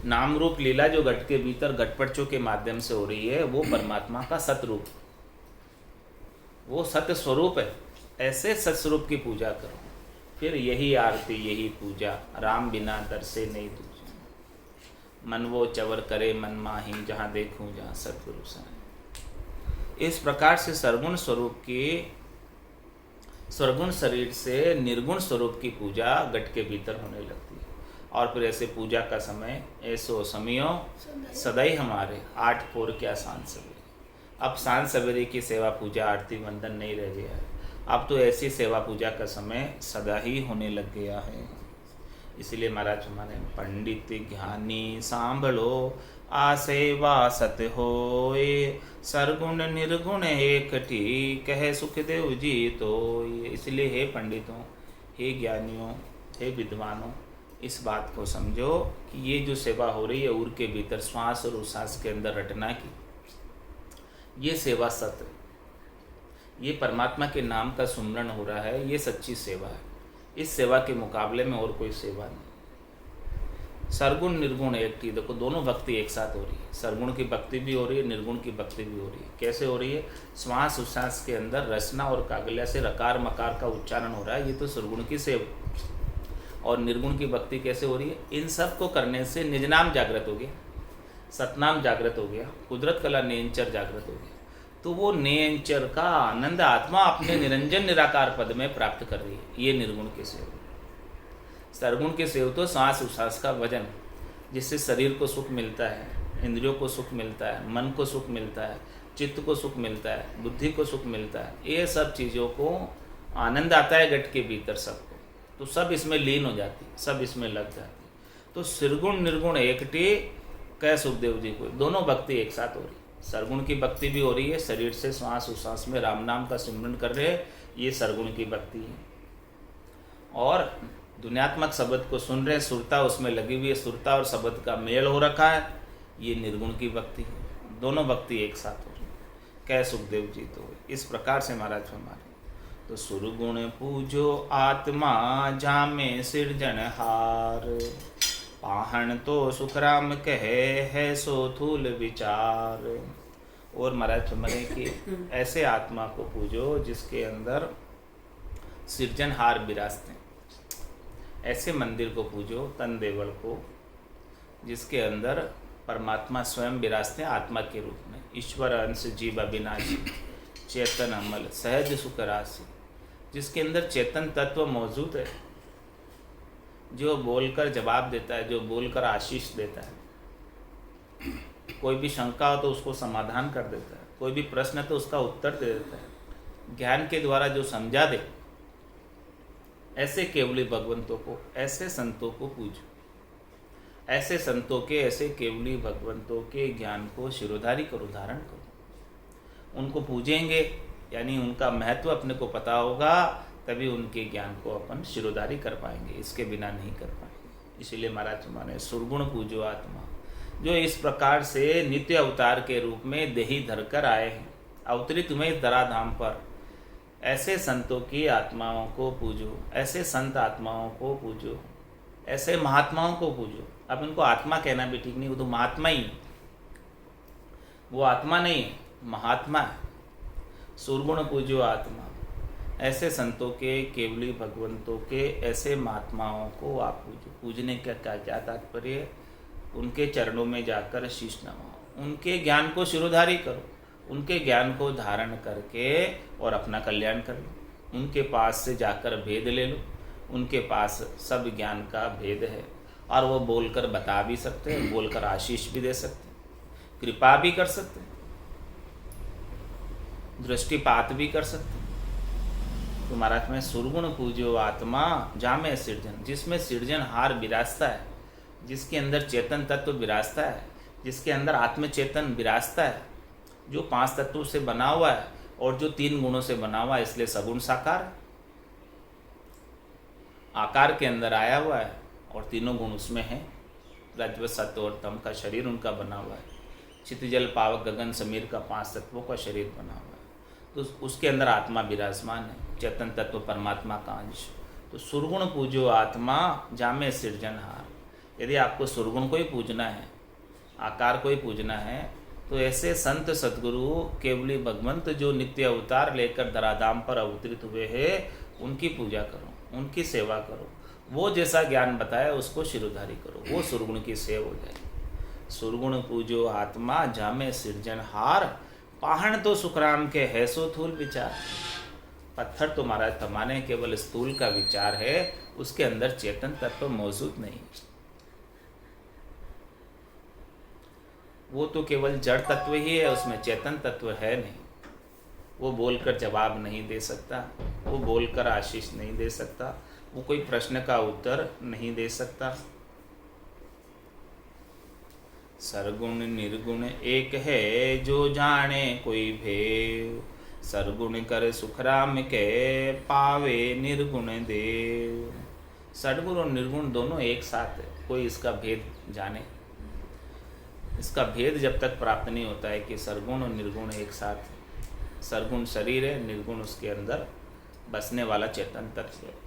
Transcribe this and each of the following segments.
नाम रूप लीला जो घट के भीतर घटपटचों के माध्यम से हो रही है, वो परमात्मा का सतरूप, वो सत्य स्वरूप है। ऐसे सत्स्वरूप की पूजा करो, फिर यही आरती यही पूजा, राम बिना दरसे नहीं दूजा। मन वो चवर करे मन माही, जहाँ देखूं जहाँ सतगुरु साई। इस प्रकार से सरगुण स्वरूप की, सरगुण शरीर से निर्गुण स्वरूप की पूजा घट के भीतर होने लगती है। और फिर ऐसे पूजा का समय ऐसो समियो सदैव हमारे, 8 पोर क्या सांझ सवेरे। अब सांझ सवेरे की सेवा पूजा आरती वंदन नहीं रह गया है, अब तो ऐसी सेवा पूजा का समय सदा ही होने लग गया है। इसलिए महाराज हमारे पंडित ज्ञानी सांभलो, आ सेवा सत होए, सरगुण निर्गुण एकठी, कहे सुखदेव जी तो। इसलिए हे पंडितों, हे ज्ञानियों, हे विद्वानों, इस बात को समझो कि ये जो सेवा हो रही है उर के भीतर श्वास और उच्छ्वास के अंदर रटना की, ये सेवा सत्य, ये परमात्मा के नाम का सुमरण हो रहा है, ये सच्ची सेवा है। इस सेवा के मुकाबले में और कोई सेवा नहीं। सरगुण निर्गुण एक थी, देखो दोनों भक्ति एक साथ हो रही है, सरगुण की भक्ति भी हो रही है, निर्गुण की भक्ति भी हो रही है। कैसे हो रही है? श्वास उच्छ्वास के अंदर रचना और कागल्या से रकार मकार का उच्चारण हो रहा है, ये तो सरगुण की सेवा। और निर्गुण की भक्ति कैसे हो रही है? इन सब को करने से निज नाम जागृत हो गया, सतनाम जागृत हो गया, कुदरत कला नेंचर जागृत हो गया। तो वो नेंचर का आनंद आत्मा अपने निरंजन निराकार पद में प्राप्त कर रही है। ये निर्गुण के सेव। सरगुण के सेव तो सांस उच्छ्वास का वजन, जिससे शरीर को सुख मिलता है, इंद्रियों को सुख मिलता है, मन को सुख मिलता है, चित्त को सुख मिलता है, बुद्धि को सुख मिलता है। ये सब चीज़ों को आनंद आता है घट के भीतर सबको, तो सब इसमें लीन हो जाती, सब इसमें लग जाती। तो सरगुण निर्गुण एकटे, कह सुखदेव जी को, दोनों भक्ति एक साथ हो रही है। सरगुण की भक्ति भी हो रही है, शरीर से श्वास उच्छ्वास में राम नाम का सिमरन कर रहे हैं, ये सरगुण की भक्ति है। और दुनियात्मक शब्द को सुन रहे, सुरता उसमें लगी हुई है, सुरता और शब्द का मेल हो रखा है, ये निर्गुण की भक्ति है। दोनों भक्ति एक साथ हो रही है, कह सुखदेव जी तो। इस प्रकार से महाराज हमारे तो सुरगुण पूजो आत्मा, जामे सिरजनहार, पाहन तो सुखराम कहे है सो थूल विचार। और महाराज हमारे कि ऐसे आत्मा को पूजो जिसके अंदर सृजनहार विराजते हैं। ऐसे मंदिर को पूजो, तन देवल को, जिसके अंदर परमात्मा स्वयं विराजते हैं आत्मा के रूप में। ईश्वर अंश जीव अविनाशी, चेतन अमल सहज सुख राशि, जिसके अंदर चेतन तत्व मौजूद है, जो बोलकर जवाब देता है, जो बोलकर आशीष देता है। कोई भी शंका हो तो उसको समाधान कर देता है, कोई भी प्रश्न है तो उसका उत्तर दे देता है, ज्ञान के द्वारा जो समझा दे। ऐसे केवली भगवंतों को, ऐसे संतों को पूजो। ऐसे संतों के, ऐसे केवली भगवंतों के ज्ञान को शिरोधारी करो, धारण करो। उनको पूजेंगे यानी उनका महत्व अपने को पता होगा, तभी उनके ज्ञान को अपन शिरोधारी कर पाएंगे, इसके बिना नहीं कर पाएंगे। इसलिए महाराज हमारे सुरगुण पूजो आत्मा, जो इस प्रकार से नित्य अवतार के रूप में देही धरकर आए हैं, अवतरित हुए इस धराधाम पर। ऐसे संतों की आत्माओं को पूजो, ऐसे संत आत्माओं को पूजो, ऐसे महात्माओं को पूजो। अब इनको आत्मा कहना भी ठीक नहीं, वो तो महात्मा ही, वो आत्मा नहीं महात्मा है। सुरगुण पूजो आत्मा, ऐसे संतों के, केवली भगवंतों के, ऐसे महात्माओं को आप पूजो। पूजने का क्या तात्पर्य है? उनके चरणों में जाकर शीश नवाओ, उनके ज्ञान को शिरोधारी करो, उनके ज्ञान को धारण करके और अपना कल्याण कर लो। उनके पास से जाकर भेद ले लो, उनके पास सब ज्ञान का भेद है, और वो बोलकर बता भी सकते हैं, बोलकर आशीष भी दे सकते हैं, कृपा भी कर सकते हैं, दृष्टिपात भी कर सकते हैं। तो महाराज में सुरगुण पूजो आत्मा, जामे सृजन, जिसमें सृजनहार विराजता है, जिसके अंदर चेतन तत्व विराजता है, जिसके अंदर आत्म चेतन विराजता है, जो 5 तत्वों से बना हुआ है और जो 3 गुणों से बना हुआ है, इसलिए सगुण साकार आकार के अंदर आया हुआ है और तीनों गुण उसमें हैं। रज्व सत्व और तम का शरीर उनका बना हुआ है, क्षितिजल पावक गगन समीर का 5 तत्वों का शरीर बना हुआ है। तो उसके अंदर आत्मा विराजमान है, चेतन तत्व परमात्मा का अंश। तो सुरगुण पूजो आत्मा, जामे सृजनहार, यदि आपको सुरगुण को ही पूजना है, आकार को ही पूजना है, तो ऐसे संत सद्गुरु केवली भगवंत जो नित्य अवतार लेकर धराधाम पर अवतरित हुए हैं, उनकी पूजा करो, उनकी सेवा करो। वो जैसा ज्ञान बताया उसको शिरोधारी करो, वो सुरगुण की सेव हो जाएगी। सुरगुण पूजो आत्मा जामे सिरजनहार, पाहण तो सुखराम के है सो थूल विचार। पत्थर तो महाराज थमाने केवल स्थूल का विचार है, उसके अंदर चेतन तत्व मौजूद नहीं। वो तो केवल जड़ तत्व ही है, उसमें चेतन तत्व है नहीं। वो बोलकर जवाब नहीं दे सकता, वो बोलकर आशीष नहीं दे सकता, वो कोई प्रश्न का उत्तर नहीं दे सकता। सरगुण निर्गुण एक है जो जाने कोई भेव, सरगुण कर सुखराम के पावे निर्गुण देव। सद्गुण और निर्गुण दोनों एक साथ है, कोई इसका भेद जाने। इसका भेद जब तक प्राप्त नहीं होता है कि सरगुण और निर्गुण एक साथ है। सरगुण शरीर है, निर्गुण उसके अंदर बसने वाला चेतन तत्व है।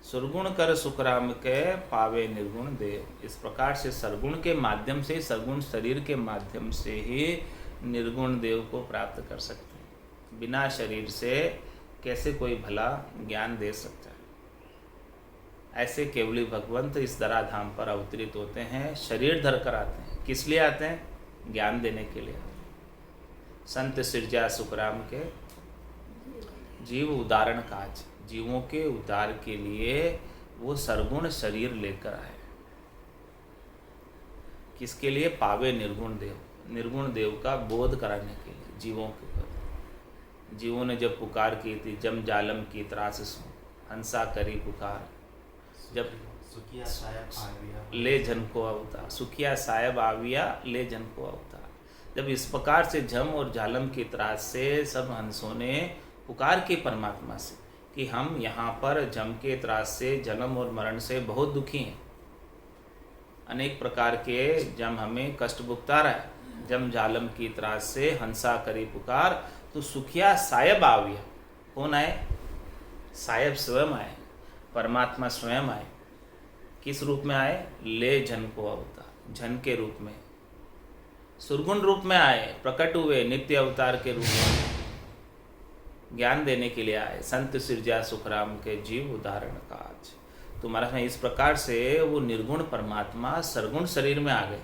सुरगुण कर सुखराम के पावे निर्गुण देव। इस प्रकार से सरगुण के माध्यम से, सरगुण शरीर के माध्यम से ही निर्गुण देव को प्राप्त कर सकते हैं। बिना शरीर से कैसे कोई भला ज्ञान दे सकता है? ऐसे केवली भगवंत इस धराधाम पर अवतरित होते हैं, शरीर धर कर आते हैं। किस लिए आते हैं? ज्ञान देने के लिए। संत सिरजा सुखराम के जीव उदाहरण काज, जीवों के उद्धार के लिए वो सरगुण शरीर लेकर आए। किसके लिए? पावे निर्गुण देव, निर्गुण देव का बोध कराने के लिए जीवों के ऊपर। जीवों ने जब पुकार की थी, जम जालम की त्रास सो हंसा करी पुकार, जब सुखिया साहेब आविया ले जन को अवतार, सुखिया साहेब आविया ले जन को अवतार। जब इस प्रकार से जम और जालम की त्रास से सब हंसों ने पुकार की परमात्मा से कि हम यहाँ पर जम के त्रास से, जन्म और मरण से बहुत दुखी हैं, अनेक प्रकार के जम हमें कष्ट भुगता रहा है, जम जालम की त्रास से हंसा करी पुकार, तो सुखिया साहेब आविया। कौन आए? साहेब स्वयं आए, परमात्मा स्वयं आए। किस रूप में आए? ले जन को अवतार, जन के रूप में, सुरगुण रूप में आए, प्रकट हुए नित्य अवतार के रूप में, ज्ञान देने के लिए आए। संत सिरजा सुखराम के जीव उदाहरण काज। तो महाराज में इस प्रकार से वो निर्गुण परमात्मा सरगुण शरीर में आ गए।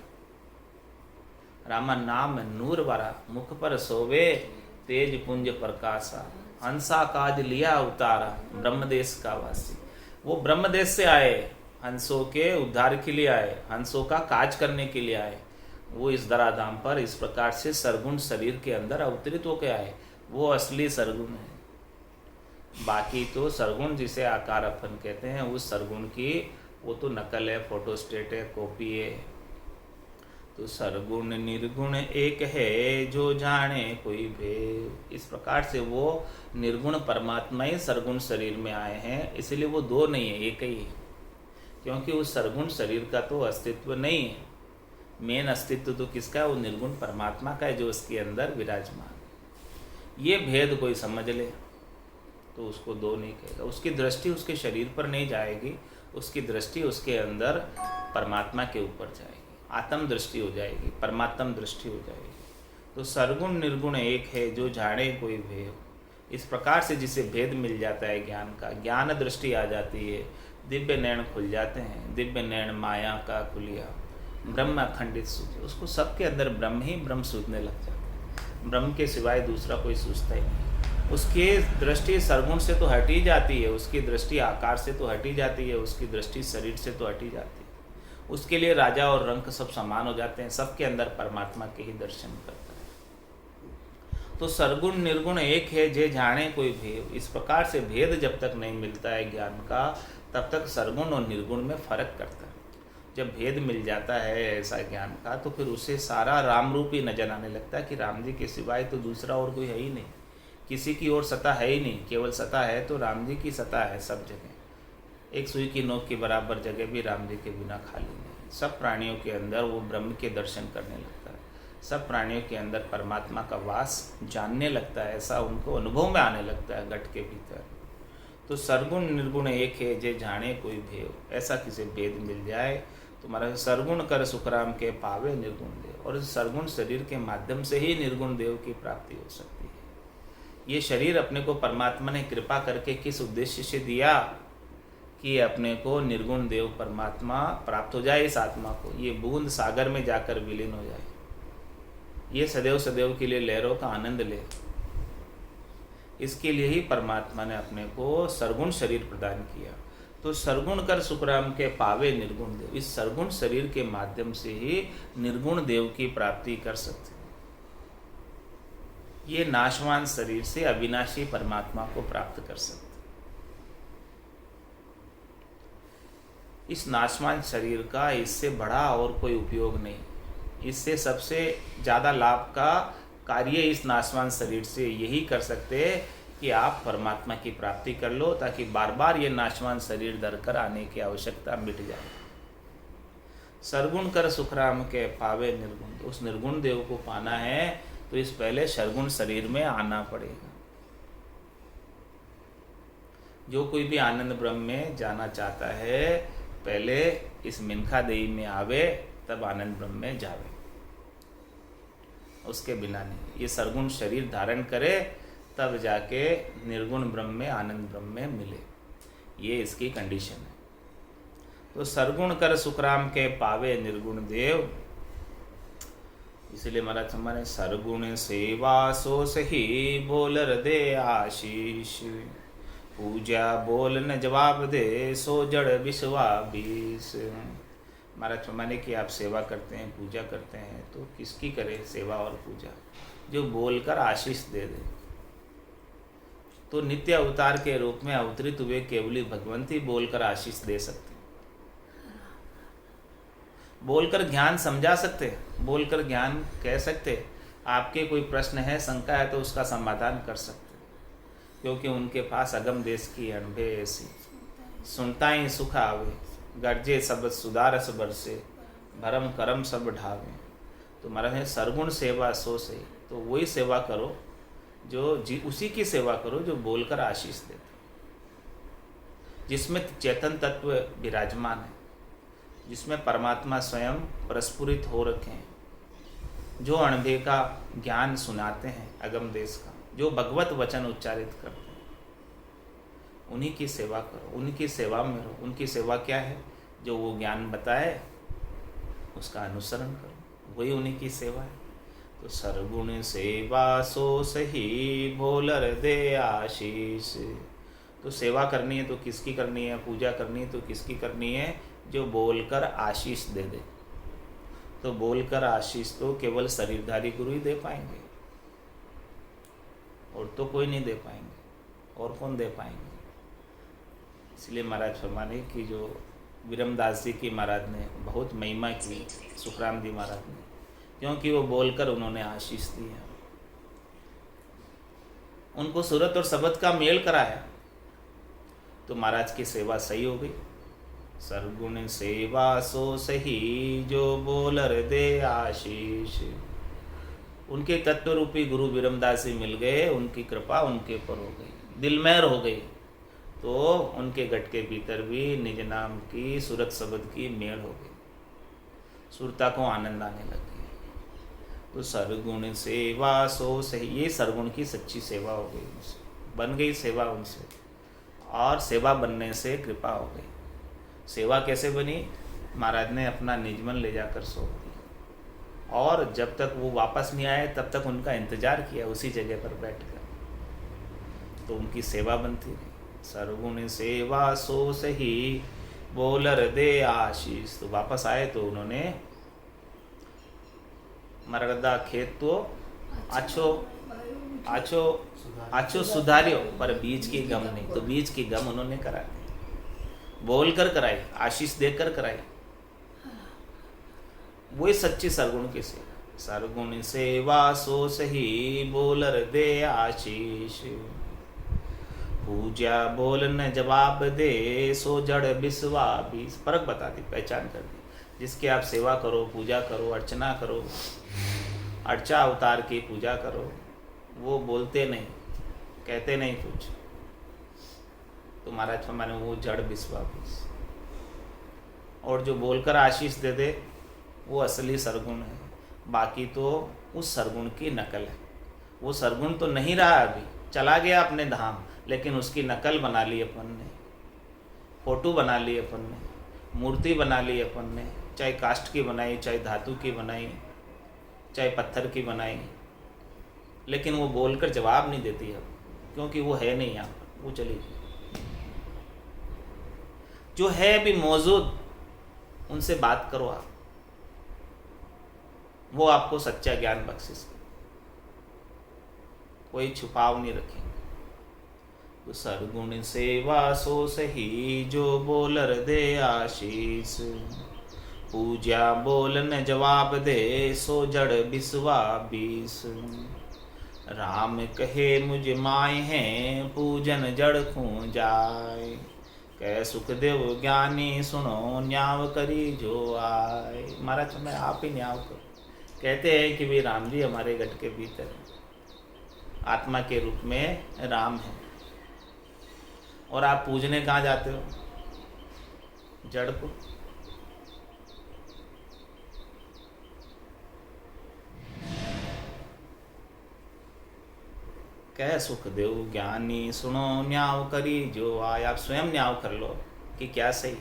रामा नाम नूर वारा, मुख पर सोवे तेज पुंज प्रकाशा, हंसा काज लिया अवतारा, ब्रह्मदेश का वासी। वो ब्रह्मदेश से आए, हंसों के उद्धार के लिए आए, हंसों का काज करने के लिए आए। वो इस धराधाम पर इस प्रकार से सरगुण शरीर के अंदर अवतरित होकर आए। वो असली सरगुण है। बाकी तो सरगुण जिसे आकार अपन कहते हैं, उस सरगुण की वो तो नकल है, फोटोस्टेट है, कॉपी है। तो सरगुण निर्गुण एक है जो जाने कोई भेद। इस प्रकार से वो निर्गुण परमात्मा ही सरगुण शरीर में आए हैं, इसलिए वो दो नहीं है, एक ही है। क्योंकि उस सरगुण शरीर का तो अस्तित्व नहीं है। मेन अस्तित्व तो किसका है? वो निर्गुण परमात्मा का है, जो उसके अंदर विराजमान। ये भेद कोई समझ ले तो उसको दो नहीं कहेगा। उसकी दृष्टि उसके शरीर पर नहीं जाएगी, उसकी दृष्टि उसके अंदर परमात्मा के ऊपर जाएगी, आत्म दृष्टि हो जाएगी, परमात्म दृष्टि हो जाएगी। तो सरगुण निर्गुण एक है जो जाने कोई भेद। इस प्रकार से जिसे भेद मिल जाता है ज्ञान का, ज्ञान दृष्टि आ जाती है, दिव्य नैन खुल जाते हैं। दिव्य नैन माया का खुलिया, ब्रह्म अखंडित सूझे। उसको सबके अंदर ब्रह्म ही ब्रह्म सूझने लग जाता है। ब्रह्म के सिवाय दूसरा कोई सूझता ही नहीं। उसकी दृष्टि सरगुण से तो हट ही जाती है, उसकी दृष्टि आकार से तो हट ही जाती है, उसकी दृष्टि शरीर से तो हट ही जाती है। उसके लिए राजा और रंक सब समान हो जाते हैं, सबके अंदर परमात्मा के ही दर्शन करता है। तो सरगुण निर्गुण एक है जे जाने कोई भेद। इस प्रकार से भेद जब तक नहीं मिलता है ज्ञान का, तब तक सरगुण और निर्गुण में फर्क करता है। जब भेद मिल जाता है ऐसा ज्ञान का, तो फिर उसे सारा राम रूप ही नजर आने लगता है कि राम जी के सिवाय तो दूसरा और कोई है ही नहीं, किसी की और सत्ता है ही नहीं। केवल सत्ता है तो राम जी की सत्ता है सब जगह। एक सुई की नोक के बराबर जगह भी राम जी के बिना खाली नहीं। सब प्राणियों के अंदर वो ब्रह्म के दर्शन करने लगता है, सब प्राणियों के अंदर परमात्मा का वास जानने लगता है, ऐसा उनको अनुभव में आने लगता है घट के भीतर। तो सरगुण निर्गुण एक है जे जाने कोई भेद। ऐसा किसी भेद मिल जाए तो महाराज सरगुण कर सुखराम के पावे निर्गुण देव, और इस सरगुण शरीर के माध्यम से ही निर्गुण देव की प्राप्ति हो सकती है। ये शरीर अपने को परमात्मा ने कृपा करके किस उद्देश्य से दिया कि अपने को निर्गुण देव परमात्मा प्राप्त हो जाए, इस आत्मा को ये बूंद सागर में जाकर विलीन हो जाए, ये सदैव सदैव के लिए लहरों का आनंद ले। इसके लिए ही परमात्मा ने अपने को सरगुण शरीर प्रदान किया। तो सरगुण कर सुखराम के पावे निर्गुण देव, इस सरगुण शरीर के माध्यम से ही निर्गुण देव की प्राप्ति कर सकते हैं। ये नाशवान शरीर से अविनाशी परमात्मा को प्राप्त कर सकते हैं। इस नाशवान शरीर का इससे बड़ा और कोई उपयोग नहीं। इससे सबसे ज़्यादा लाभ का कार्य इस नाशवान शरीर से यही कर सकते हैं कि आप परमात्मा की प्राप्ति कर लो, ताकि बार बार ये नाशवान शरीर धरकर आने की आवश्यकता मिट जाए। सरगुण कर सुखराम के पावे निर्गुण, उस निर्गुण देव को पाना है तो इस पहले सरगुण शरीर में आना पड़ेगा। जो कोई भी आनंद ब्रह्म में जाना चाहता है, पहले इस मिनखा देही में आवे, तब आनंद ब्रह्म में जावे, उसके बिना नहीं। ये सरगुण शरीर धारण करे तब जाके निर्गुण ब्रह्म में, आनंद ब्रह्म में मिले, ये इसकी कंडीशन है। तो सरगुण कर सुखराम के पावे निर्गुण देव, इसलिए महाराज हमारे सरगुण सेवा सो सही बोल हृदय आशीष, पूजा बोल न जवाब दे सो जड़ विश्वाबीस। महाराज फरमाने कि आप सेवा करते हैं, पूजा करते हैं, तो किसकी करें सेवा और पूजा? जो बोलकर आशीष दे दे। तो नित्य अवतार के रूप में अवतरित हुए केवली भगवंत ही बोलकर आशीष दे सकते हैं, बोलकर ज्ञान समझा सकते हैं, बोलकर ज्ञान कह सकते हैं। आपके कोई प्रश्न है, शंका है, तो उसका समाधान कर सकते हैं, क्योंकि उनके पास अगम देश की अणभे ऐसी। सुनता ही सुख आवे, गर्जे सबद सुधारस बरसे, भरम करम सब ढावे। तो महाराज सरगुण सेवा सो से, तो वही सेवा करो जो उसी की सेवा करो जो बोलकर आशीष देते, जिसमें चेतन तत्व विराजमान है, जिसमें परमात्मा स्वयं प्रस्फुरित हो रखे हैं, जो अणभे का ज्ञान सुनाते हैं, अगम देश का, जो भगवत वचन उच्चारित करते हैं, उन्हीं की सेवा करो, उनकी सेवा में रहो। उनकी सेवा क्या है? जो वो ज्ञान बताए उसका अनुसरण करो, वही उन्हीं की सेवा है। तो सरगुण सेवा सो सही बोल हृदय आशीष। तो सेवा करनी है तो किसकी करनी है? पूजा करनी है तो किसकी करनी है? जो बोलकर आशीष दे दे। तो बोलकर आशीष तो केवल शरीरधारी गुरु ही दे पाएंगे, और तो कोई नहीं दे पाएंगे। और कौन दे पाएंगे? इसलिए महाराज फरमाने कि जो विरमदास जी की महाराज ने बहुत महिमा की, सुखराम जी महाराज ने, क्योंकि वो बोलकर उन्होंने आशीष दिया, उनको सूरत और शब्द का मेल कराया, तो महाराज की सेवा सही हो गई। सरगुण सेवा सो सही जो बोल हृदय आशीष। उनके तत्व रूपी गुरु विरमदास जी मिल गए, उनकी कृपा उनके ऊपर हो गई, दिलमेर हो गई, तो उनके गट के भीतर भी निज नाम की सूरत शब्द की मेल हो गई, सुरता को आनंद आने लग गया। तो सरगुण सेवा सो सही, ये सरगुण की सच्ची सेवा हो गई, उनसे बन गई सेवा उनसे, और सेवा बनने से कृपा हो गई। सेवा कैसे बनी? महाराज ने अपना निजमन ले जाकर सौंप दिया, और जब तक वो वापस नहीं आए तब तक उनका इंतजार किया उसी जगह पर बैठकर, तो उनकी सेवा बनती रही। सरगुण सेवा सो सही बोल हृदय आशीष। तो वापस आए तो उन्होंने मरदा खेत तो आछो आछो आछो सुधारियो, पर बीज की गम नहीं। तो बीज की गम उन्होंने करा दी, बोलकर कराई, आशीष देकर कराई। वही सच्ची सरगुण की सेवा। सरगुण सेवा सो सही बोल हृदय आशीष, पूजा बोल न जवाब दे सो जड़ विश्वाबीस। फर्क बता दी, पहचान कर दी। जिसकी आप सेवा करो, पूजा करो, अर्चना करो, अर्चा अवतार की पूजा करो, वो बोलते नहीं, कहते नहीं कुछ, तो महाराज फरमाने वो जड़ विश्वाबीस। और जो बोलकर आशीष दे दे वो असली सरगुण है, बाकी तो उस सरगुण की नकल है। वो सरगुण तो नहीं रहा, अभी चला गया अपने धाम, लेकिन उसकी नकल बना ली अपन ने, फोटो बना ली अपन ने, मूर्ति बना ली अपन ने, चाहे काष्ठ की बनाई, चाहे धातु की बनाई, चाहे पत्थर की बनाई, लेकिन वो बोलकर जवाब नहीं देती अब, क्योंकि वो है नहीं यहाँ पर, वो चली गई। जो है भी मौजूद उनसे बात करो आप, वो आपको सच्चा ज्ञान बख्शिश करे, कोई छुपाव नहीं रखेंगे। तो सरगुण सेवा सो सही, जो बोलर दे आशीष, पूजा बोल न जवाब दे, सो जड़ बिस्वा बीस। राम कहे मुझ माय हैं, पूजन जड़ खू जाए, कह सुखदेव ज्ञानी सुनो, न्याव करी जो आए। महाराज मैं आप ही न्याव करो। कहते हैं कि वे राम जी हमारे गट के भीतर आत्मा के रूप में राम है, और आप पूजने कहाँ जाते हो? जड़ को। कह सुखदेव ज्ञानी सुनो, न्याव करी जो आए। आप स्वयं न्याव कर लो कि क्या सही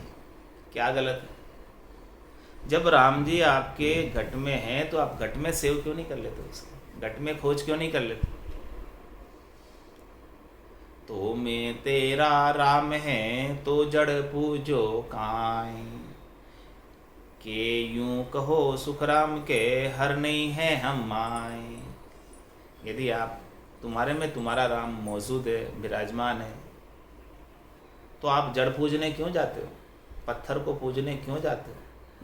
क्या गलत है। जब राम जी आपके घट में हैं तो आप घट में सेव क्यों नहीं कर लेते उसको? घट में खोज क्यों नहीं कर लेते? तो मैं तेरा राम है, तो जड़ पूजो काई, के यूं कहो सुख राम के, हर नहीं है हम माए। यदि आप तुम्हारे में तुम्हारा राम मौजूद है, विराजमान है, तो आप जड़ पूजने क्यों जाते हो? पत्थर को पूजने क्यों जाते हो?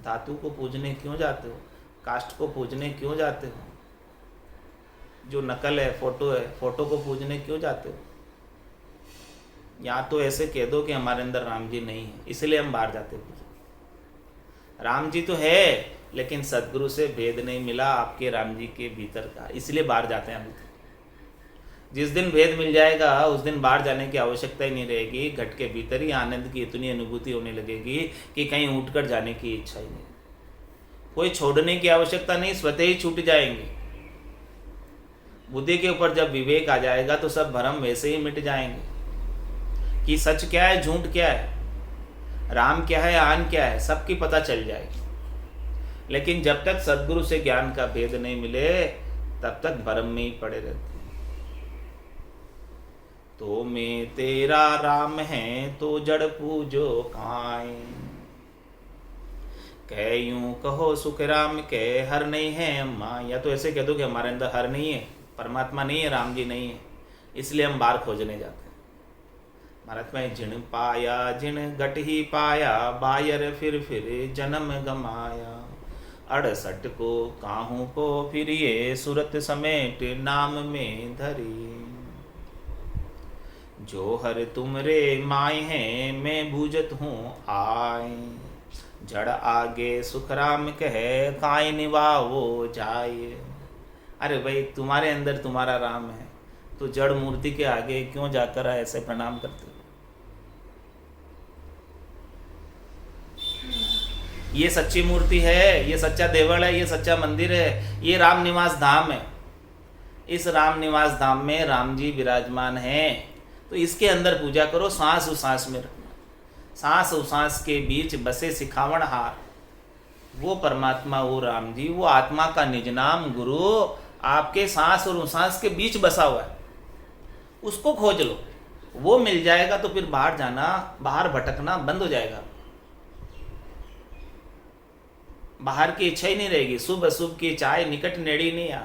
धातु को पूजने क्यों जाते हो? काष्ठ को पूजने क्यों जाते हो? जो नकल है, फोटो है, फोटो को पूजने क्यों जाते हो? या तो ऐसे कह दो कि हमारे अंदर राम जी नहीं है, इसलिए हम बाहर जाते हैं। राम जी तो है, लेकिन सदगुरु से भेद नहीं मिला आपके राम जी के भीतर का, इसलिए बाहर जाते हैं हम। जिस दिन भेद मिल जाएगा उस दिन बाहर जाने की आवश्यकता ही नहीं रहेगी। घट के भीतर ही आनंद की इतनी अनुभूति होने लगेगी कि कहीं उठकर जाने की इच्छा ही नहीं, कोई छोड़ने की आवश्यकता नहीं, स्वतः ही छूट जाएंगे। बुद्धि के ऊपर जब विवेक आ जाएगा तो सब भ्रम वैसे ही मिट जाएंगे कि सच क्या है, झूठ क्या है, राम क्या है, आन क्या है, सबकी पता चल जाएगी। लेकिन जब तक सद्गुरु से ज्ञान का भेद नहीं मिले तब तक भ्रम में ही पड़े रहते हैं। तो मैं तेरा राम है, तो जड़ पूजो काई, कह यूं कहो सुख राम के, हर नहीं है अम्मा। या तो ऐसे कह दो कि हमारे अंदर हर नहीं है, परमात्मा नहीं है, राम जी नहीं है, इसलिए हम बाहर खोजने जाते हैं। भारत में जिन पाया जिन घट ही पाया, बायर फिर जन्म गमाया। 68 को काहू को फिर ये, सुरत समेट नाम में धरी। जो हर तुमरे माय हैं, मैं बूझत हूँ आए, जड़ आगे सुख राम कहे, काय निभाओ जाए। अरे भाई तुम्हारे अंदर तुम्हारा राम है, तो जड़ मूर्ति के आगे क्यों जाकर ऐसे प्रणाम करते हो? ये सच्ची मूर्ति है, ये सच्चा देवल है, ये सच्चा मंदिर है, ये राम निवास धाम है। इस राम निवास धाम में राम जी विराजमान हैं, तो इसके अंदर पूजा करो। सांस उसांस में रखना, सांस उसांस के बीच बसे सिखावण हार, वो परमात्मा, वो राम जी, वो आत्मा का निज नाम गुरु आपके सांस और उसांस के बीच बसा हुआ है। उसको खोज लो, वो मिल जाएगा तो फिर बाहर जाना, बाहर भटकना बंद हो जाएगा। बाहर की इच्छा ही नहीं रहेगी, शुभ अशुभ की चाय निकट नेड़ी नहीं आ।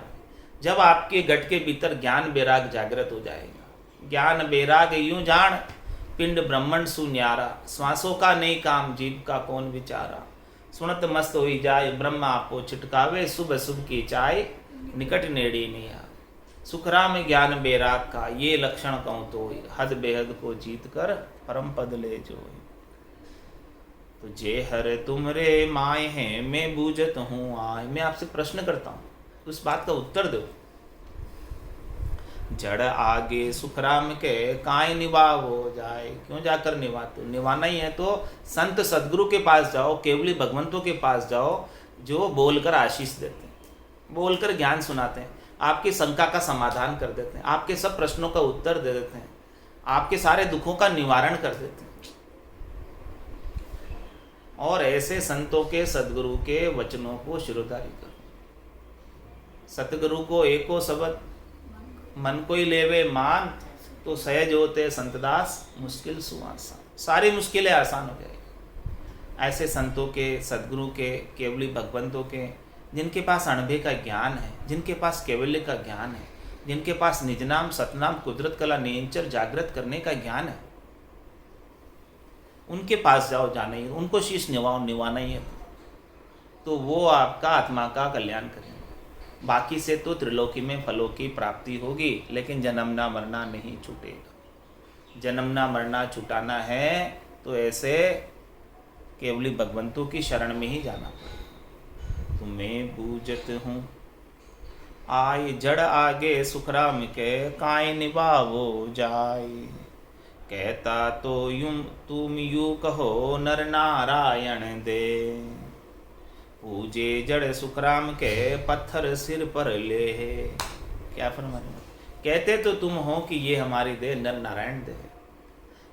जब आपके घट के भीतर ज्ञान बैराग जागृत हो जाएगा, ज्ञान बैराग यूं जान, पिंड ब्रह्मण सुन्यारा, श्वासों का नहीं काम, जीव का कौन विचारा। सुनत मस्त होई जाए, ब्रह्म आपो छिटकावे, शुभ अशुभ की चाय निकट नेड़ी नहीं आ। सुखराम ज्ञान बैराग का ये लक्षण कहूँ तो, हद बेहद को जीत कर परम पद ले जो। तो जे हर तुमरे माय हैं, मैं बूझत हूँ आय। मैं आपसे प्रश्न करता हूँ, उस बात का उत्तर दो। जड़ आगे सुखराम के काय निभाव हो जाए। क्यों जाकर निभाते हो? निभाना ही है तो संत सदगुरु के पास जाओ, केवली भगवंतों के पास जाओ, जो बोलकर आशीष देते हैं, बोलकर ज्ञान सुनाते हैं, आपकी शंका का समाधान कर देते हैं, आपके सब प्रश्नों का उत्तर दे देते हैं, आपके सारे दुखों का निवारण कर देते हैं। और ऐसे संतों के सदगुरु के वचनों को शिरोधारी करो। सतगुरु को एको शब्द मन को ही लेवे मान, तो सहज होते संतदास मुश्किल सुआसान। सारी मुश्किलें आसान हो जाएगी। ऐसे संतों के, सदगुरु के, केवली भगवंतों के, जिनके पास अणभे का ज्ञान है, जिनके पास केवल्य का ज्ञान है, जिनके पास निजनाम सतनाम कुदरत कला नियंचर जागृत करने का ज्ञान है, उनके पास जाओ, जाना ही, उनको शीश निवाना ही है, तो वो आपका आत्मा का कल्याण करेंगे। बाकी से तो त्रिलोकी में फलों की प्राप्ति होगी, लेकिन जन्मना मरना नहीं छूटेगा। जन्मना मरना छुटाना है तो ऐसे केवली भगवंतों की शरण में ही जाना पड़ेगा। तुम्हें बूझत हूँ आय जड़ आगे सुखराम के काय निभावो जाय। कहता तो यूं तुम यूं कहो नर नारायण दे। पूजे जड़ सुखराम के पत्थर सिर पर ले। क्या फरमाते? कहते तो तुम हो कि ये हमारी देह नर नारायण देह है,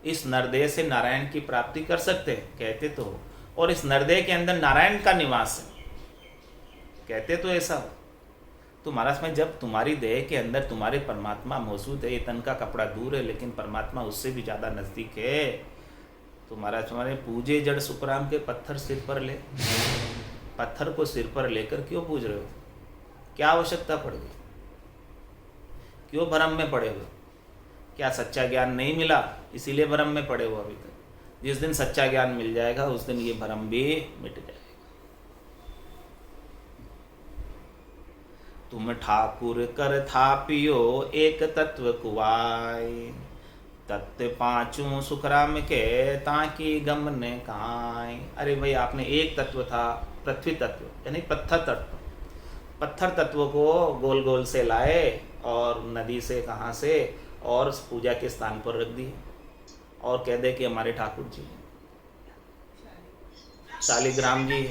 इस नरदेह से नारायण की प्राप्ति कर सकते हैं, कहते तो हो, और इस नरदेह के अंदर नारायण का निवास है, कहते तो ऐसा हो। तो महाराज में जब तुम्हारी देह के अंदर तुम्हारे परमात्मा मौजूद है, ये तन का कपड़ा दूर है लेकिन परमात्मा उससे भी ज़्यादा नज़दीक है, तो महाराज तुम्हारे पूजे जड़ सुखराम के पत्थर सिर पर ले। पत्थर को सिर पर लेकर क्यों पूज रहे हो? क्या आवश्यकता पड़ गई? क्यों भ्रम में पड़े हो? क्या सच्चा ज्ञान नहीं मिला इसीलिए भ्रम में पड़े हो अभी तक? जिस दिन सच्चा ज्ञान मिल जाएगा उस दिन ये भ्रम भी मिट जाएगा। तुम ठाकुर कर थापियो एक तत्व कुवाय। तत्व पांचों सुखराम के ताकि गम ने काय। अरे भाई, आपने एक तत्व था, पृथ्वी तत्व यानी पत्थर तत्व, पत्थर तत्व को गोल गोल से लाए और नदी से कहाँ से और पूजा के स्थान पर रख दिए और कह दे कि हमारे ठाकुर जी शालिग्राम जी,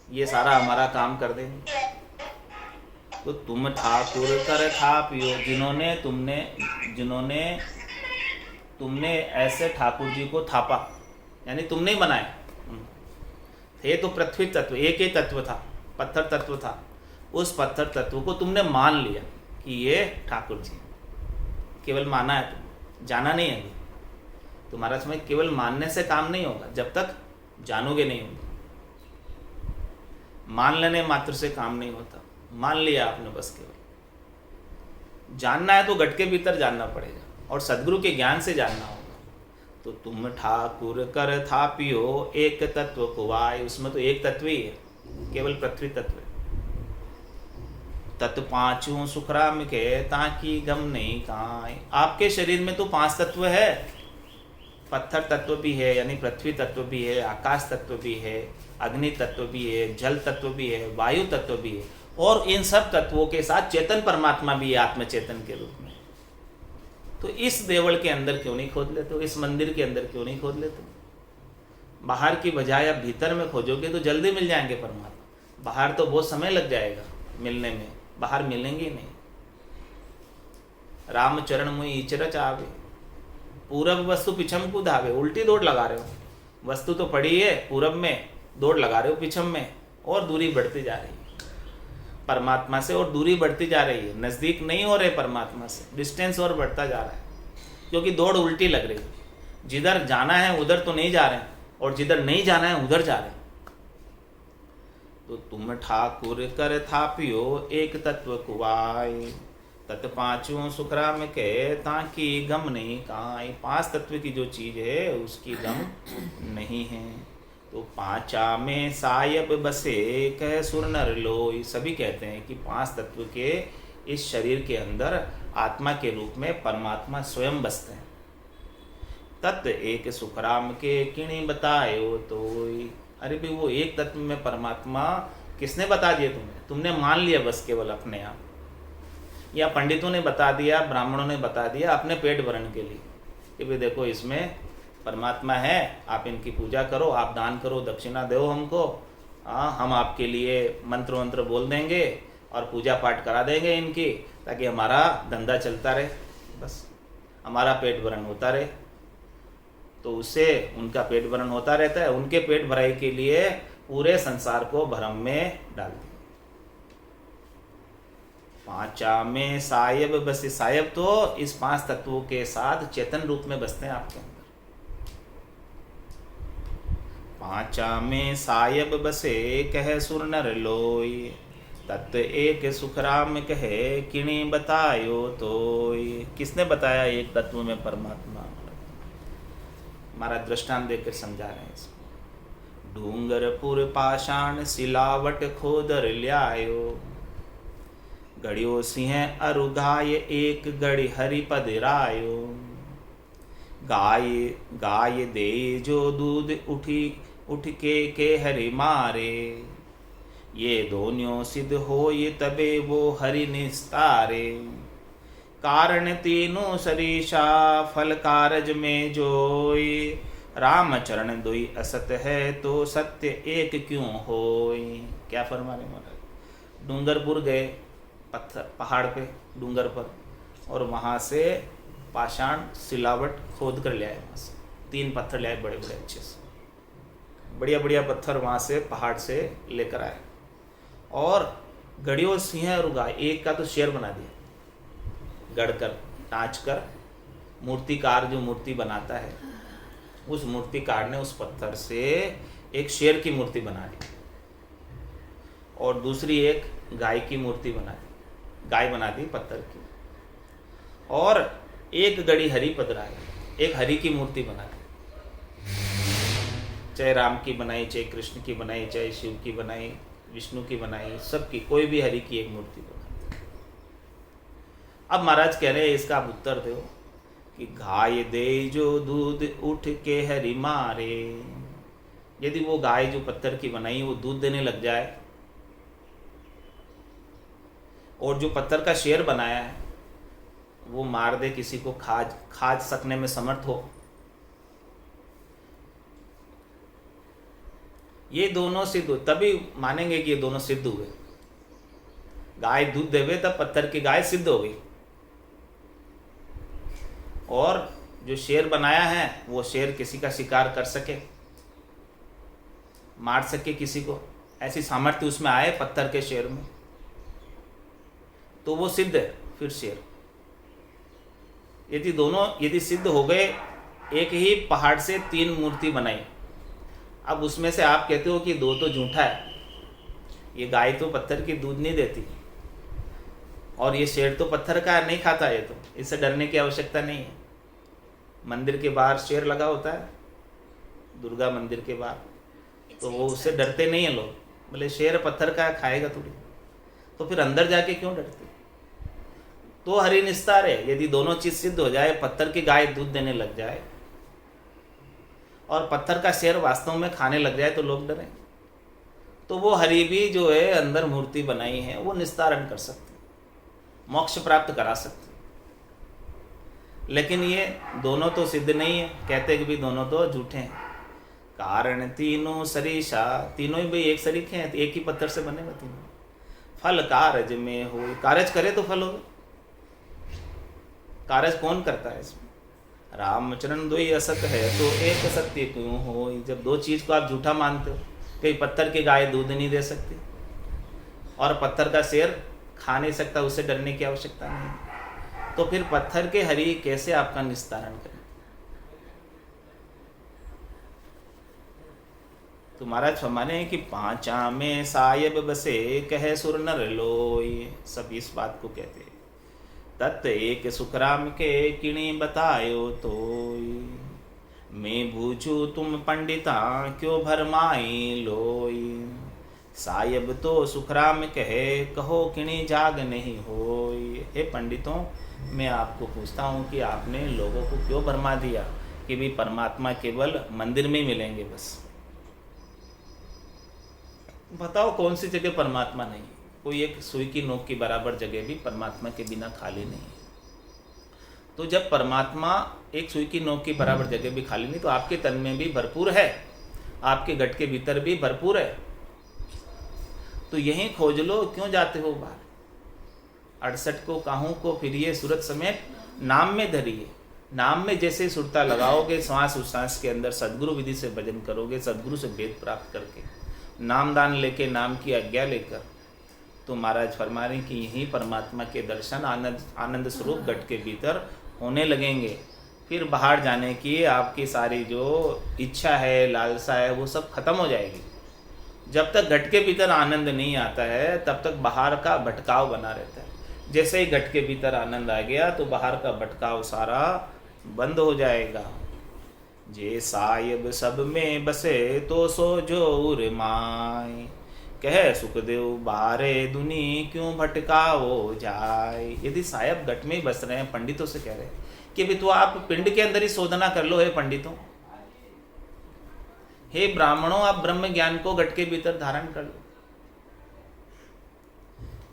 ये सारा हमारा काम कर देंगे। तो तुम ठाकुर कर थापियो, जिन्होंने तुमने ऐसे ठाकुर जी को थापा, यानी तुमने ही बनाए थे। तो पृथ्वी तत्व एक ही तत्व था, पत्थर तत्व था, उस पत्थर तत्व को तुमने मान लिया कि ये ठाकुर जी। केवल माना है, तुम जाना नहीं है। तुम्हारा समय केवल मानने से काम नहीं होगा जब तक जानोगे नहीं होगा। मान लेने मात्र से काम नहीं होता। मान लिया आपने, बस केवल जानना है तो घट के भीतर जानना पड़ेगा और सदगुरु के ज्ञान से जानना होगा। तो तुम ठाकुर कर थापियो एक तत्व कुवाय, उसमें तो एक तत्व ही है, केवल पृथ्वी तत्व है। तत् पांचों सुखराम के ताकि गम नहीं काय। आपके शरीर में तो 5 तत्व है, पत्थर तत्व भी है यानी पृथ्वी तत्व भी है, आकाश तत्व भी है, अग्नि तत्व भी है, जल तत्व भी है, वायु तत्व भी है, और इन सब तत्वों के साथ चेतन परमात्मा भी है आत्मचेतन के रूप में। तो इस देवल के अंदर क्यों नहीं खोद लेते हो? इस मंदिर के अंदर क्यों नहीं खोद लेते? बाहर की बजाय आप भीतर में खोजोगे तो जल्दी मिल जाएंगे परमात्मा। बाहर तो बहुत समय लग जाएगा मिलने में, बाहर मिलेंगे ही नहीं। राम चरण मुई इचरच आवे, पूरब वस्तु पिछम को धावे। उल्टी दौड़ लगा रहे हो। वस्तु तो पड़ी है पूरब में, दौड़ लगा रहे हो पिछम में, और दूरी बढ़ती जा रही है परमात्मा से, और दूरी बढ़ती जा रही है। नज़दीक नहीं हो रहे परमात्मा से, डिस्टेंस और बढ़ता जा रहा है, क्योंकि दौड़ उल्टी लग रही है। जिधर जाना है उधर तो नहीं जा रहे हैं, और जिधर नहीं जाना है उधर जा रहे हैं। तो तुम ठाकुर कर थापियो एक तत्व कुवाय। तत् पांचों सुखराम के ताकि गम नहीं काय। 5 तत्व की जो चीज है उसकी गम नहीं है। तो पांचा में सायब बसे कह सुर नर लोई। सभी कहते हैं कि 5 तत्व के इस शरीर के अंदर आत्मा के रूप में परमात्मा स्वयं बसते हैं। तत्व एक सुखराम के किणी बतायो तो। अरे भी वो एक तत्व में परमात्मा किसने बता दिए तुम्हें? तुमने मान लिया बस केवल अपने आप, या पंडितों ने बता दिया, ब्राह्मणों ने बता दिया अपने पेट भरण के लिए कि भाई देखो इसमें परमात्मा है, आप इनकी पूजा करो, आप दान करो, दक्षिणा दो हमको, हम आपके लिए मंत्र वंत्र बोल देंगे और पूजा पाठ करा देंगे इनकी, ताकि हमारा धंधा चलता रहे, बस हमारा पेट भरण होता रहे। तो उससे उनका पेट भरण होता रहता है, उनके पेट भराई के लिए पूरे संसार को भ्रम में डाल दिया। पांचा में सायब बसे, सायब तो इस 5 तत्वों के साथ चेतन रूप में बसते हैं आपके अंदर। पांचा में सायब बसे कहे सुर नर लोय, तत्व एक सुखराम कहे किणी बतायो तोय। किसने बताया एक तत्व में परमात्मा? हमारा दृष्टांत देकर समझा रहे हैं इसको। डूंगरपुर पाषाण सिलावट खोदर ल्यायो, गड़ियो सिंह अरु गाय एक गड़ी हरिपद रायो। गाय गाय दे जो दूध उठ के हरि मारे, ये दोनों सिद्ध हो ये तबे वो हरि निस्तारे। कारण तीनों सरीषा फल कारज में जोय, राम चरण दुई असत है तो सत्य एक क्यों होय। क्या फरमा रहे महाराज? डूंगरपुर गए, पत्थर पहाड़ पे डूंगर पर, और वहाँ से पाषाण सिलावट खोद कर ले आए। वहाँ से 3 पत्थर ले आए, बड़े बड़े अच्छे से, बढ़िया बढ़िया पत्थर वहाँ से पहाड़ से लेकर आए, और गड़ियों सिंह और गाय, एक का तो शेर बना दिया, गढ़कर टाँच कर। मूर्तिकार जो मूर्ति बनाता है, उस मूर्तिकार ने उस पत्थर से एक शेर की मूर्ति बना दी, और दूसरी एक गाय की मूर्ति बना दी, गाय बना दी पत्थर की, और एक गड़ी हरि पदराए, एक हरि की मूर्ति बना दी। चाहे राम की बनाई, चाहे कृष्ण की बनाई, चाहे शिव की बनाई, विष्णु की बनाई, सबकी कोई भी हरि की एक मूर्ति बनाई। अब महाराज कह रहे हैं इसका आप उत्तर दो कि गाय दे जो दूध उठ के हरि मारे। यदि वो गाय जो पत्थर की बनाई वो दूध देने लग जाए, और जो पत्थर का शेर बनाया है वो मार दे किसी को, खाज सकने में समर्थ हो, ये दोनों सिद्ध हो, तभी मानेंगे कि ये दोनों सिद्ध हुए। गाय दूध देवे तब पत्थर की गाय सिद्ध हो गई, और जो शेर बनाया है वो शेर किसी का शिकार कर सके, मार सके किसी को, ऐसी सामर्थ्य उसमें आए पत्थर के शेर में, तो वो सिद्ध है फिर शेर। यदि सिद्ध हो गए, एक ही पहाड़ से 3 मूर्ति बनाई, अब उसमें से आप कहते हो कि 2 तो झूठा है, ये गाय तो पत्थर की दूध नहीं देती, और ये शेर तो पत्थर का नहीं खाता, ये तो इससे डरने की आवश्यकता नहीं है। मंदिर के बाहर शेर लगा होता है, दुर्गा मंदिर के बाहर, तो वो उससे डरते नहीं है लोग, बोले शेर पत्थर का खाएगा थोड़ी, तो फिर अंदर जाके क्यों डरते? तो हरि निस्तार है। यदि दोनों चीज सिद्ध हो जाए, पत्थर की गाय दूध देने लग जाए और पत्थर का शेर वास्तव में खाने लग जाए, तो लोग डरें। तो वो हरि भी जो है अंदर मूर्ति बनाई है वो निस्तारण कर सकते, मोक्ष प्राप्त करा सकते। लेकिन ये दोनों तो सिद्ध नहीं है, कहते कि भी दोनों तो झूठे हैं। कारण तीनों सरीषा, तीनों ही भाई एक सरीखे हैं, एक ही पत्थर से बने हुए तीनों। फल कारज में हो, कारज करे तो फल हो। कारज कौन करता है इसमें? रामचरण दो ही असत है तो एक सत्य क्यों हो। जब 2 चीज को आप झूठा मानते हो, कहीं पत्थर की गाय दूध नहीं दे सकती और पत्थर का शेर खा नहीं सकता, उससे डरने की आवश्यकता नहीं, तो फिर पत्थर के हरि कैसे आपका निस्तारण करें? तो महाराज फरमाने हैं कि पांचा में सायब बसे कहे सुर नर लोय। सब इस बात को कहते हैं। तत् एक सुखराम के किणी बतायो तोय। मैं बूझू तुम पंडिता क्यों भरमाई लोय। सायब तो सुखराम कहे कहो किणी जाग नहीं होय। हे पंडितों, मैं आपको पूछता हूँ कि आपने लोगों को क्यों भरमा दिया कि भी परमात्मा केवल मंदिर में ही मिलेंगे बस। बताओ कौन सी जगह परमात्मा नहीं है? कोई एक सुई की नोक की बराबर जगह भी परमात्मा के बिना खाली नहीं है। तो जब परमात्मा एक सुई की नोक की बराबर जगह भी खाली नहीं, तो आपके तन में भी भरपूर है, आपके गट के भीतर भी भरपूर है। तो यहीं खोज लो, क्यों जाते हो बाहर? 68 को काहू को फिरिए सूरत समेत नाम में धरिए। नाम में जैसे सुरता लगाओगे, श्वास उच्छ्वास के अंदर सदगुरु विधि से भजन करोगे, सदगुरु से वेद प्राप्त करके, नामदान लेके, नाम की आज्ञा लेकर, तो महाराज फरमा रहे हैं कि यही परमात्मा के दर्शन आनंद स्वरूप गट के भीतर होने लगेंगे। फिर बाहर जाने की आपकी सारी जो इच्छा है, लालसा है, वो सब खत्म हो जाएगी। जब तक घट के भीतर आनंद नहीं आता है, तब तक बाहर का भटकाव बना रहता है। जैसे ही घट के भीतर आनंद आ गया, तो बाहर का भटकाव सारा बंद हो जाएगा। जे साहिब सब में बसे, तो सो जोर माय, कह सुखदेव बारे दुनी क्यों भटकाओ जाए। यदि साहिब घट में ही बस रहे हैं, पंडितों से कह रहे हैं कि भी तो आप पिंड के अंदर ही शोधना कर लो। हे पंडितों, हे ब्राह्मणों, आप ब्रह्म ज्ञान को घट के भीतर धारण कर लो।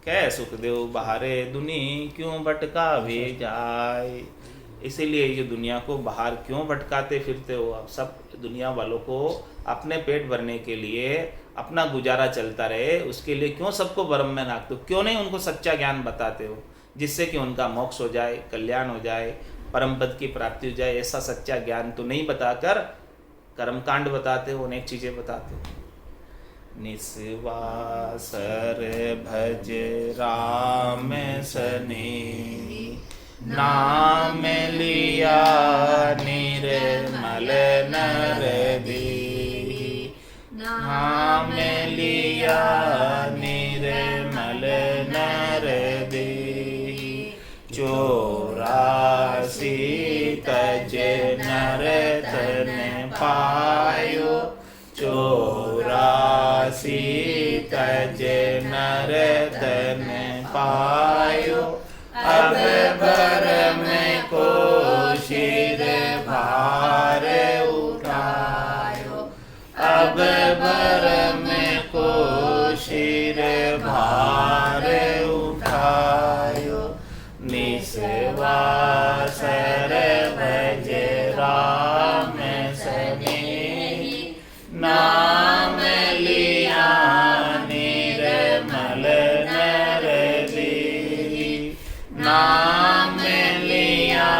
कह सुखदेव बाहरे दुनी क्यों भटकावे जाए। इसीलिए ये दुनिया को बाहर क्यों भटकाते फिरते हो आप सब? दुनिया वालों को अपने पेट भरने के लिए, अपना गुजारा चलता रहे, उसके लिए क्यों सबको भ्रम में नाकते हो? क्यों नहीं उनको सच्चा ज्ञान बताते हो, जिससे कि उनका मोक्ष हो जाए, कल्याण हो जाए, परम पद की प्राप्ति हो जाए? ऐसा सच्चा ज्ञान तो नहीं बताकर कर्मकांड बताते हो, अनेक चीजें बताते हो। निस्वासर भज राम सने, नाम लिया निर्मल नर दे, नाम लिया निर्मल नर दे, 84 तज नर तन पायो, 84 तज नर तन पायो, अब भरम को शिर भार उठायो, अब भरम को शिर भार उठायो, निस्वासर भज राम सने, नाम लिया निर्मल नर दे, नाम लिया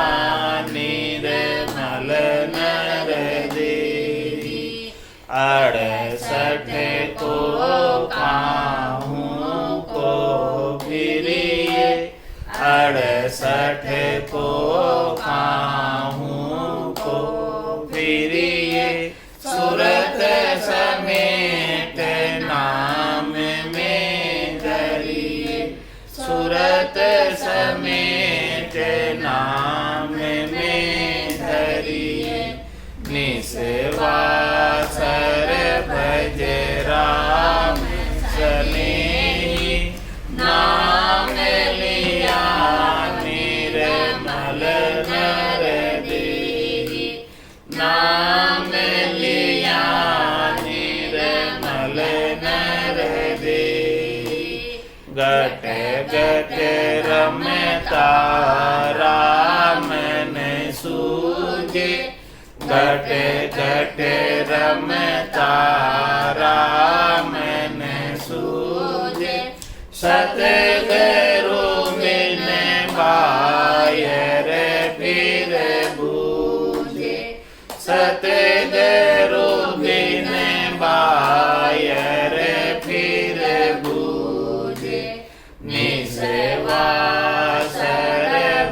निर्मल नर दे, 68 को काहू को फिरिए, 68 को काहू को फिरिए, सूरत समेत नाम में धरिए, सूरत समेत नाम में धरिए, निस्वासर भज राम सने, नाम लिया निर्मल नर दे, नाम लिया निर्मल नर दे, घट घट रमता राम न सूझे, घट घट रमता राम न सूझे, सतगुरु बिन बायर फिर बूझे, सतगुरु बिन बायर फिर बूझे, निस्वासर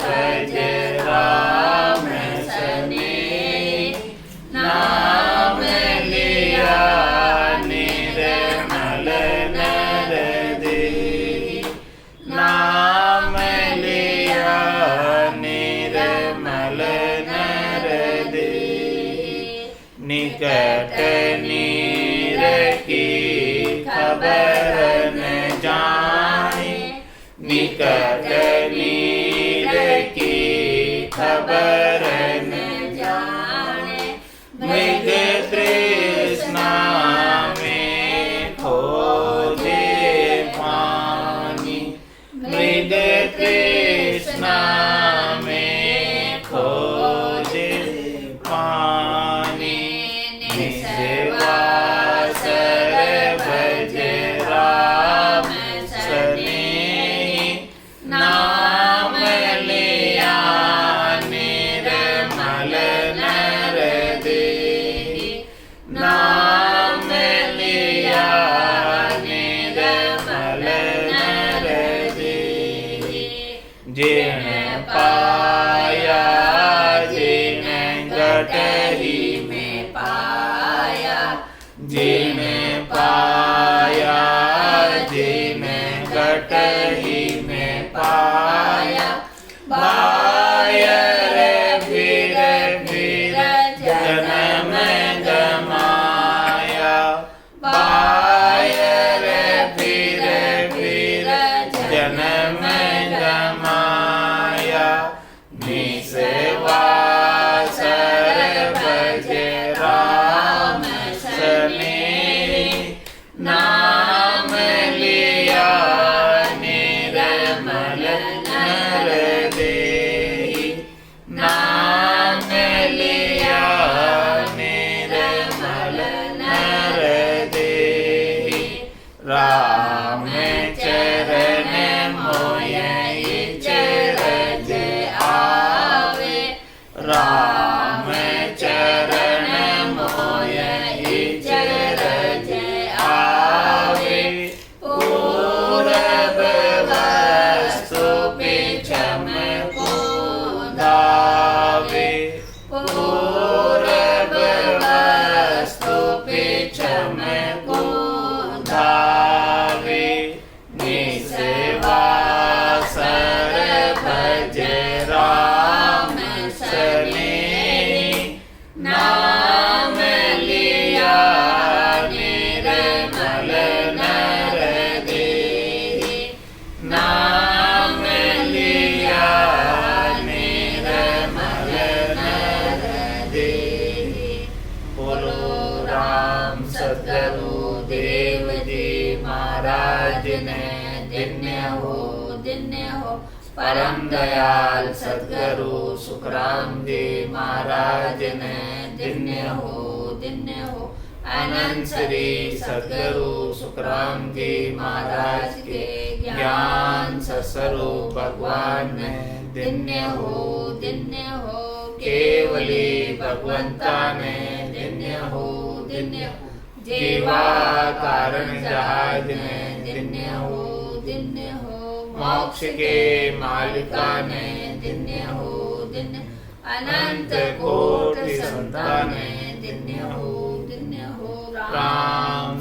भज राम सने, नाम लिया निर्मल नर दे, नाम लिया निर्मल नर दे, निकट नीर की खबर न जाने, निकट नीर की खबर न जाने, मृग तृष्णा में खो पाया, जिने घट ही में पाया। बाय रे फिर फिर जन्म गमाया, बाय रे फिर फिर जन्म गमाया। निसेवा सर भजे राम सने, नाम लिया निर्मल नर देहि, नाम लिया निर्मल नर देहि। राम चरण मोय इचरज आवे, राम चरण मोय इचरज आवे। पूरब वस्तु पिछम को धावे, पूरब वस्तु पिछम को धावे। निसेवा सर भज राम सने, नाम लिया निर्मल नर देहि, नाम लिया निर्मल नर देहि। बोलो राम सद्गुरु देव जी महाराज ने धन्य हो परम दयाल सद्गुरु सुखराम जी महाराज ने धन्य हो अनंत श्री सद्गुरु सुखराम जी महाराज के ज्ञान स्वरूप भगवान ने धन्य हो केवली भगवंता ने धन्य हो जीवा कारण जहाज ने धन्य हो मोक्ष के मालिका ने धन्य हो अनंत कोटि संतान ने धन्य हो राम